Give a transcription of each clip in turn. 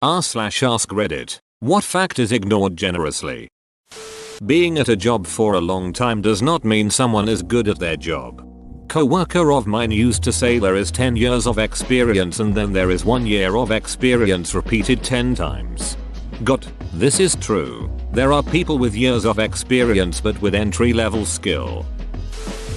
r/ask Reddit. What fact is ignored generously? Being at a job for a long time does not mean someone is good at their job. Co-worker of mine used to say there is 10 years of experience and then there is 1 year of experience repeated 10 times. This is true. There are people with years of experience but with entry-level skill.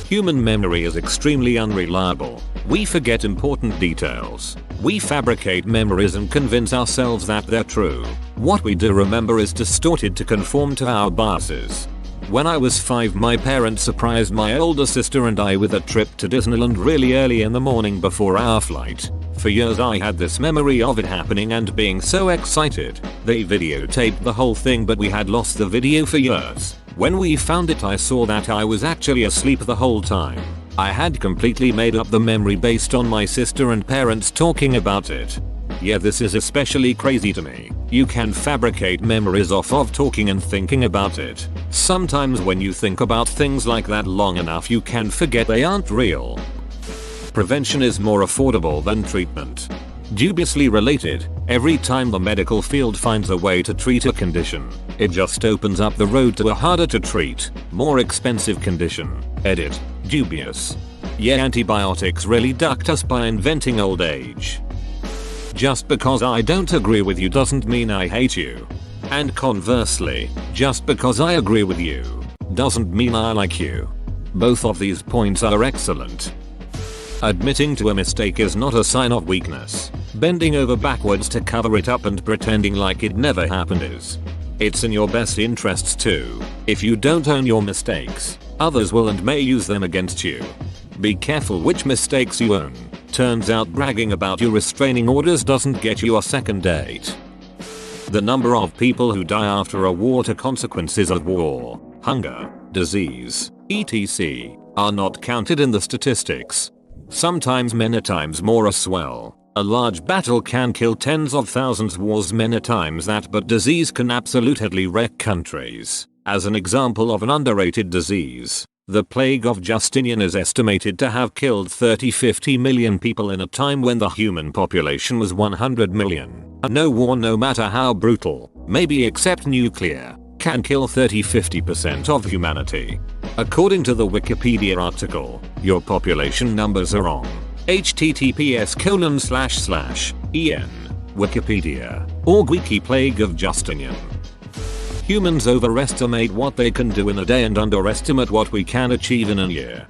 Human memory is extremely unreliable. We forget important details. We fabricate memories and convince ourselves that they're true. What we do remember is distorted to conform to our biases. When I was 5, my parents surprised my older sister and I with a trip to Disneyland really early in the morning before our flight. For years I had this memory of it happening and being so excited. They videotaped the whole thing but we had lost the video for years. When we found it I saw that I was actually asleep the whole time. I had completely made up the memory based on my sister and parents talking about it. Yeah, this is especially crazy to me. You can fabricate memories off of talking and thinking about it. Sometimes when you think about things like that long enough you can forget they aren't real. Prevention is more affordable than treatment. Dubiously related, every time the medical field finds a way to treat a condition, it just opens up the road to a harder to treat, more expensive condition. Edit. Dubious. Yeah, antibiotics really ducked us by inventing old age. Just because I don't agree with you doesn't mean I hate you. And conversely, just because I agree with you doesn't mean I like you. Both of these points are excellent. Admitting to a mistake is not a sign of weakness. Bending over backwards to cover it up and pretending like it never happened is. It's in your best interests too. If you don't own your mistakes, others will and may use them against you. Be careful which mistakes you own. Turns out bragging about your restraining orders doesn't get you a second date. The number of people who die after a war to consequences of war, hunger, disease, etc. are not counted in the statistics. Sometimes many times more as well. A large battle can kill tens of thousands, wars many times that, but disease can absolutely wreck countries. As an example of an underrated disease, the plague of Justinian is estimated to have killed 30-50 million people in a time when the human population was 100 million. No war, no matter how brutal, maybe except nuclear, can kill 30-50% of humanity. According to the Wikipedia article, your population numbers are wrong. https://en Wikipedia.org Wiki Plague of Justinian. Humans overestimate what they can do in a day and underestimate what we can achieve in a year.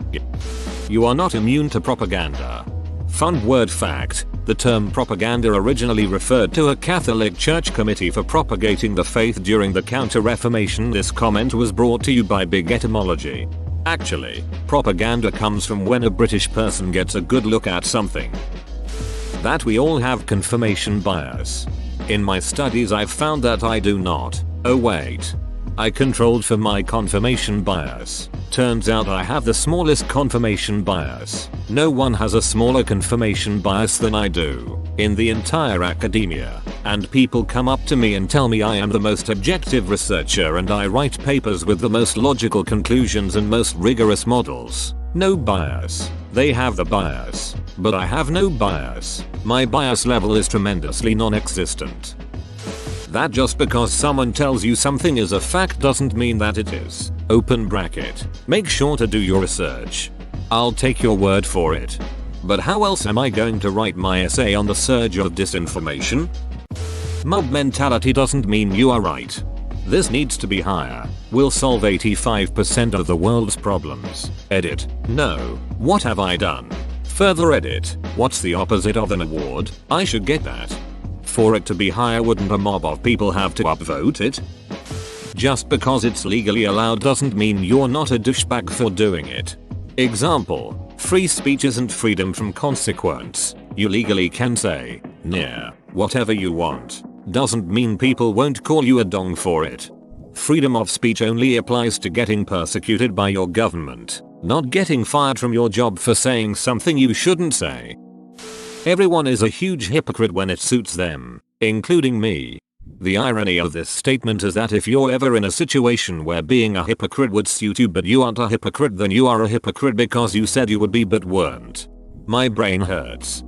You are not immune to propaganda. Fun word fact, the term propaganda originally referred to a Catholic Church committee for propagating the faith during the Counter-Reformation. This comment was brought to you by Big Etymology. Actually, propaganda comes from when a British person gets a good look at something. That we all have confirmation bias. In my studies I've found that I do not. Oh wait. I controlled for my confirmation bias. Turns out I have the smallest confirmation bias. No one has a smaller confirmation bias than I do in the entire academia. And people come up to me and tell me I am the most objective researcher and I write papers with the most logical conclusions and most rigorous models. No bias. They have the bias. But I have no bias. My bias level is tremendously non-existent. That just because someone tells you something is a fact doesn't mean that it is. Open bracket. Make sure to do your research. I'll take your word for it. But how else am I going to write my essay on the surge of disinformation? Mob mentality doesn't mean you are right. This needs to be higher. We'll solve 85% of the world's problems. Edit. No. What have I done? Further edit. What's the opposite of an award? I should get that. For it to be higher, wouldn't a mob of people have to upvote it? Just because it's legally allowed doesn't mean you're not a douchebag for doing it. Example, free speech isn't freedom from consequence. You legally can say, near, whatever you want. Doesn't mean people won't call you a dong for it. Freedom of speech only applies to getting persecuted by your government, not getting fired from your job for saying something you shouldn't say. Everyone is a huge hypocrite when it suits them, including me. The irony of this statement is that if you're ever in a situation where being a hypocrite would suit you but you aren't a hypocrite, then you are a hypocrite because you said you would be but weren't. My brain hurts.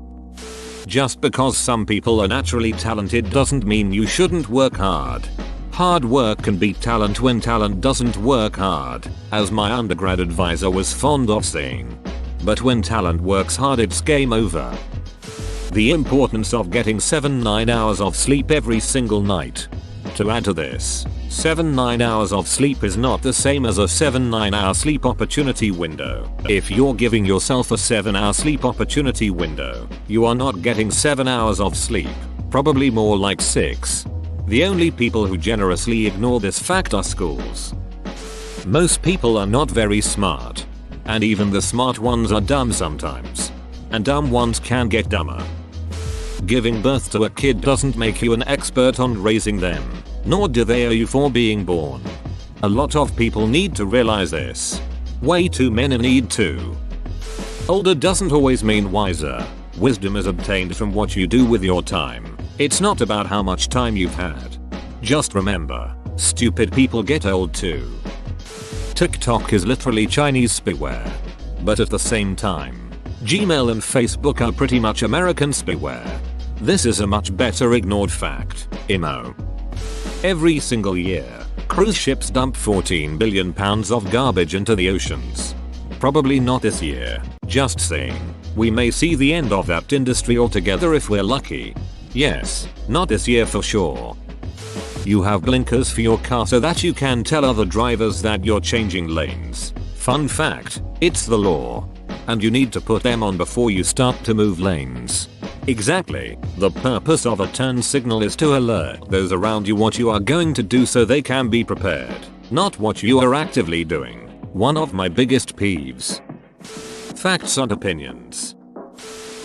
Just because some people are naturally talented doesn't mean you shouldn't work hard. Hard work can beat talent when talent doesn't work hard, as my undergrad advisor was fond of saying. But when talent works hard, it's game over. The importance of getting 7-9 hours of sleep every single night. To add to this, 7-9 hours of sleep is not the same as a 7-9 hour sleep opportunity window. If you're giving yourself a 7-hour sleep opportunity window, you are not getting 7 hours of sleep, probably more like 6. The only people who generously ignore this fact are schools. Most people are not very smart. And even the smart ones are dumb sometimes. And dumb ones can get dumber. Giving birth to a kid doesn't make you an expert on raising them, nor do they owe you for being born. A lot of people need to realize this. Way too many need to. Older doesn't always mean wiser. Wisdom is obtained from what you do with your time. It's not about how much time you've had. Just remember, stupid people get old too. TikTok is literally Chinese spyware. But at the same time, Gmail and Facebook are pretty much American spyware. This is a much better ignored fact. IMO. Every single year, cruise ships dump 14 billion pounds of garbage into the oceans. Probably not this year, just saying. We may see the end of that industry altogether if we're lucky. Yes, not this year for sure. You have blinkers for your car so that you can tell other drivers that you're changing lanes. Fun fact, it's the law. And you need to put them on before you start to move lanes. Exactly, the purpose of a turn signal is to alert those around you what you are going to do so they can be prepared, not what you are actively doing. One of my biggest peeves. Facts and opinions.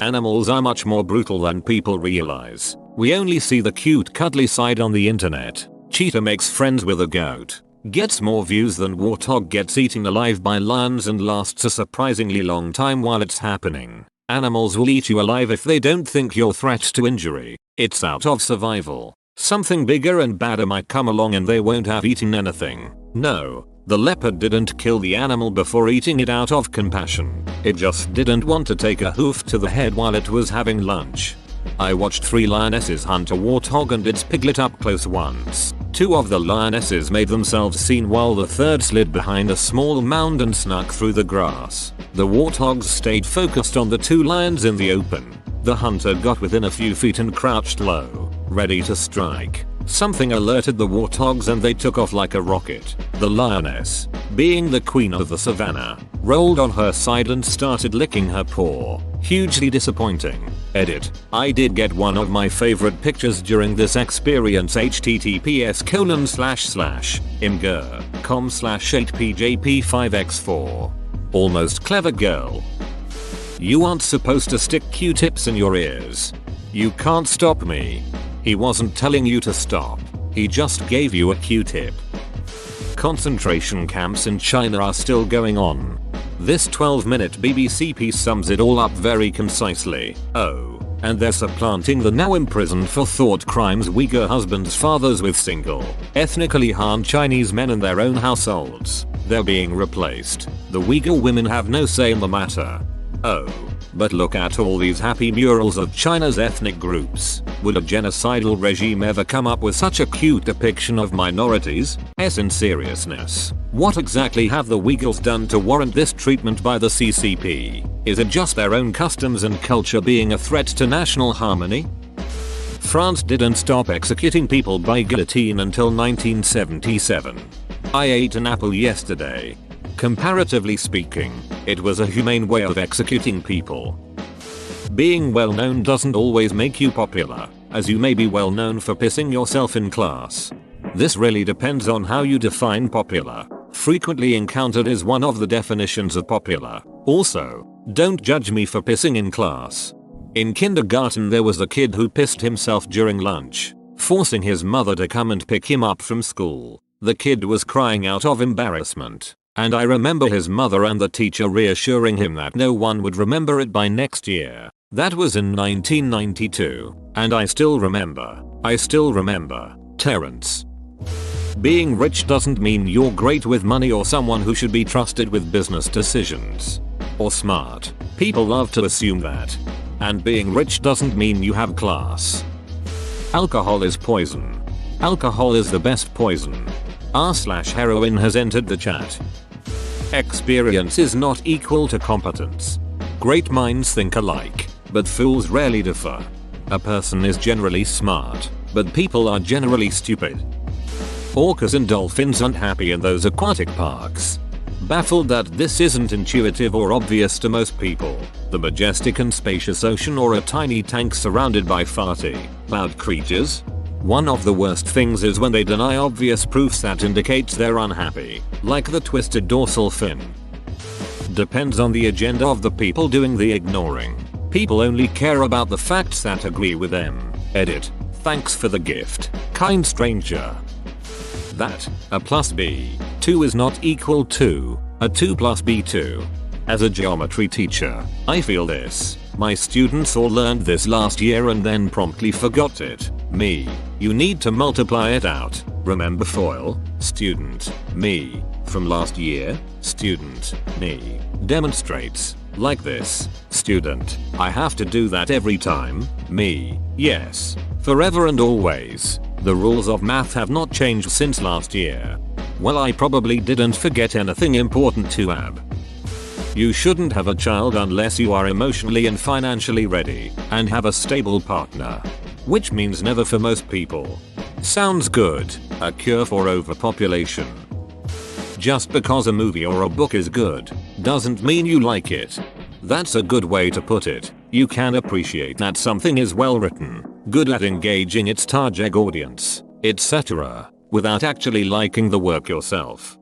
Animals are much more brutal than people realize. We only see the cute cuddly side on the internet. Cheetah makes friends with a goat, gets more views than warthog gets eaten alive by lions and lasts a surprisingly long time while it's happening. Animals will eat you alive if they don't think you're threat to injury. It's out of survival. Something bigger and badder might come along and they won't have eaten anything. No. The leopard didn't kill the animal before eating it out of compassion. It just didn't want to take a hoof to the head while it was having lunch. I watched 3 lionesses hunt a warthog and its piglet up close once. 2 of the lionesses made themselves seen while the third slid behind a small mound and snuck through the grass. The warthogs stayed focused on the 2 lions in the open. The hunter got within a few feet and crouched low, ready to strike. Something alerted the warthogs and they took off like a rocket. The lioness, being the queen of the savannah, rolled on her side and started licking her paw. Hugely disappointing. Edit. I did get one of my favorite pictures during this experience. https://imgur.com/8pjp5x4. Almost clever girl. You aren't supposed to stick Q-tips in your ears. You can't stop me. He wasn't telling you to stop. He just gave you a Q-tip. Concentration camps in China are still going on. This 12-minute BBC piece sums it all up very concisely. Oh, and they're supplanting the now imprisoned for thought crimes Uyghur husbands' fathers with single, ethnically Han Chinese men in their own households. They're being replaced. The Uyghur women have no say in the matter. Oh. But look at all these happy murals of China's ethnic groups. Would a genocidal regime ever come up with such a cute depiction of minorities? In seriousness, what exactly have the Uyghurs done to warrant this treatment by the CCP? Is it just their own customs and culture being a threat to national harmony? France didn't stop executing people by guillotine until 1977. I ate an apple yesterday. Comparatively speaking, it was a humane way of executing people. Being well known doesn't always make you popular, as you may be well known for pissing yourself in class. This really depends on how you define popular. Frequently encountered is one of the definitions of popular. Also, don't judge me for pissing in class. In kindergarten there was a kid who pissed himself during lunch, forcing his mother to come and pick him up from school. The kid was crying out of embarrassment. And I remember his mother and the teacher reassuring him that no one would remember it by next year. That was in 1992. And I still remember. Terrence. Being rich doesn't mean you're great with money or someone who should be trusted with business decisions. Or smart. People love to assume that. And being rich doesn't mean you have class. Alcohol is poison. Alcohol is the best poison. R/heroin has entered the chat. Experience is not equal to competence. Great minds think alike, but fools rarely differ. A person is generally smart, but people are generally stupid. Orcas and dolphins aren't happy in those aquatic parks. Baffled that this isn't intuitive or obvious to most people. The majestic and spacious ocean or a tiny tank surrounded by farty, loud creatures? One of the worst things is when they deny obvious proofs that indicates they're unhappy, like the twisted dorsal fin. Depends on the agenda of the people doing the ignoring. People only care about the facts that agree with them. Edit. Thanks for the gift, kind stranger. That, a plus b2 is not equal to, a 2 plus b2. As a geometry teacher, I feel this. My students all learned this last year and then promptly forgot it. Me. You need to multiply it out. Remember FOIL? Student. Me. From last year? Student. Me. Demonstrates. Like this. Student. I have to do that every time? Me. Yes. Forever and always. The rules of math have not changed since last year. Well, I probably didn't forget anything important to add. You shouldn't have a child unless you are emotionally and financially ready and have a stable partner. Which means never for most people. Sounds good. A cure for overpopulation. Just because a movie or a book is good doesn't mean you like it. That's a good way to put it. You can appreciate that something is well written, good at engaging its target audience, etc., without actually liking the work yourself.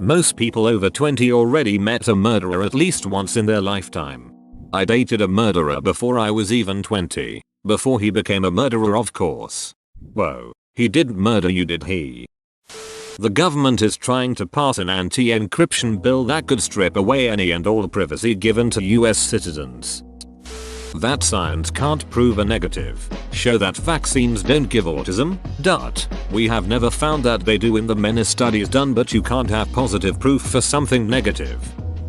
Most people over 20 already met a murderer at least once in their lifetime. I dated a murderer before I was even 20, before he became a murderer, of course. Whoa, he didn't murder you, did he? The government is trying to pass an anti-encryption bill that could strip away any and all privacy given to US citizens. That science can't prove a negative. Show that vaccines don't give autism? We have never found that they do in the many studies done, but you can't have positive proof for something negative.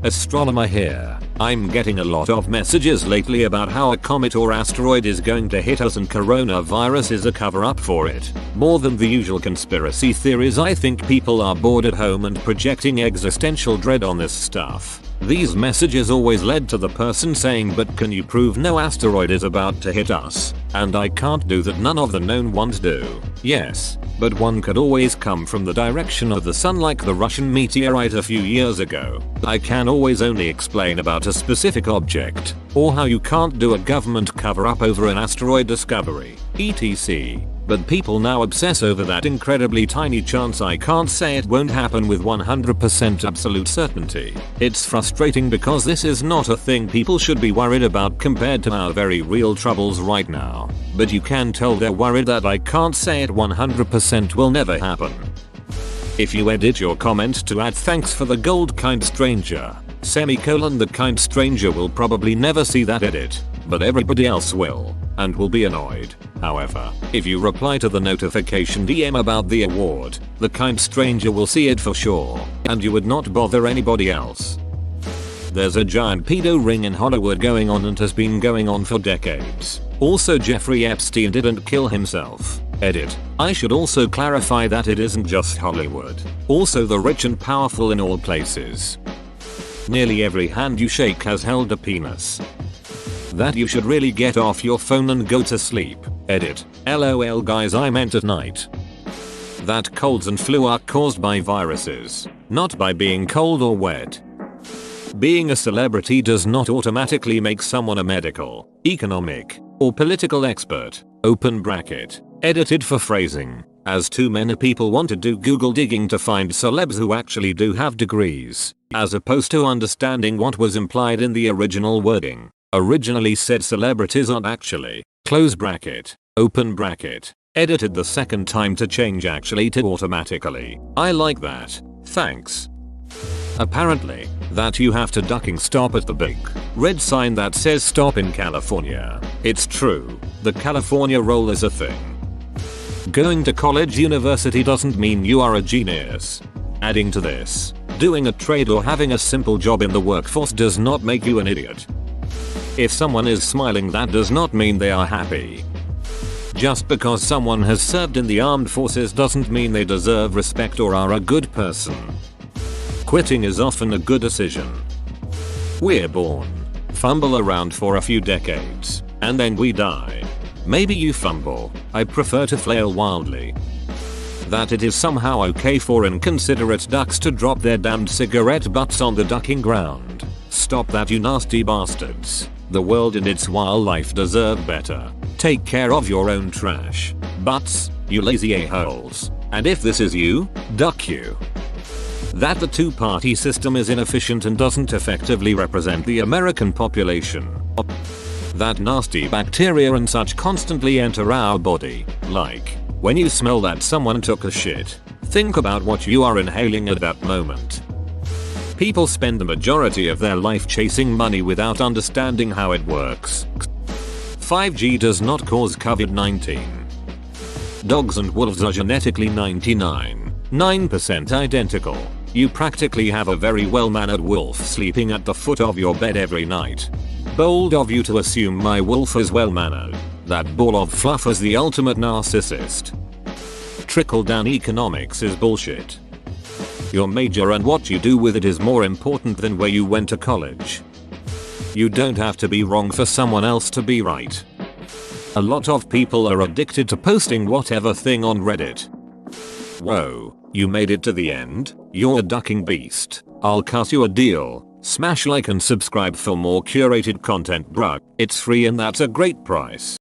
Astronomer here. I'm getting a lot of messages lately about how a comet or asteroid is going to hit us and coronavirus is a cover up for it. More than the usual conspiracy theories, I think people are bored at home and projecting existential dread on this stuff. These messages always led to the person saying, but can you prove no asteroid is about to hit us? And I can't do that, none of the known ones do. Yes, but one could always come from the direction of the sun like the Russian meteorite a few years ago. I can always only explain about a specific object, or how you can't do a government cover up over an asteroid discovery, etc. But people now obsess over that incredibly tiny chance. I can't say it won't happen with 100% absolute certainty. It's frustrating because this is not a thing people should be worried about compared to our very real troubles right now. But you can tell they're worried that I can't say it 100% will never happen. If you edit your comment to add thanks for the gold kind stranger, semicolon, the kind stranger will probably never see that edit, but everybody else will, and will be annoyed. However, if you reply to the notification DM about the award, the kind stranger will see it for sure, and you would not bother anybody else. There's a giant pedo ring in Hollywood going on and has been going on for decades. Also, Jeffrey Epstein didn't kill himself. Edit. I should also clarify that it isn't just Hollywood. Also the rich and powerful in all places. Nearly every hand you shake has held a penis. That you should really get off your phone and go to sleep. Edit. LOL guys, I meant at night. That colds and flu are caused by viruses, not by being cold or wet. Being a celebrity does not automatically make someone a medical, economic, or political expert. Open bracket. Edited for phrasing, as too many people want to do Google digging to find celebs who actually do have degrees, as opposed to understanding what was implied in the original wording. Originally said celebrities aren't actually, close bracket, open bracket, edited the second time to change actually to automatically. I like that, thanks. Apparently, that you have to ducking stop at the big red sign that says stop in California. It's true, the California roll is a thing. Going to college university doesn't mean you are a genius. Adding to this, doing a trade or having a simple job in the workforce does not make you an idiot. If someone is smiling, that does not mean they are happy. Just because someone has served in the armed forces doesn't mean they deserve respect or are a good person. Quitting is often a good decision. We're born, fumble around for a few decades, and then we die. Maybe you fumble, I prefer to flail wildly. That it is somehow okay for inconsiderate ducks to drop their damned cigarette butts on the ducking ground. Stop that, you nasty bastards. The world and its wildlife deserve better. Take care of your own trash. Butts, you lazy a-holes. And if this is you, duck you. That the two-party system is inefficient and doesn't effectively represent the American population. That nasty bacteria and such constantly enter our body, like, when you smell that someone took a shit, think about what you are inhaling at that moment. People spend the majority of their life chasing money without understanding how it works. 5G does not cause COVID-19. Dogs and wolves are genetically 99.9% identical. You practically have a very well-mannered wolf sleeping at the foot of your bed every night. Bold of you to assume my wolf is well-mannered. That ball of fluff is the ultimate narcissist. Trickle-down economics is bullshit. Your major and what you do with it is more important than where you went to college. You don't have to be wrong for someone else to be right. A lot of people are addicted to posting whatever thing on Reddit. Whoa, you made it to the end? You're a ducking beast. I'll cut you a deal. Smash like and subscribe for more curated content, bruh. It's free and that's a great price.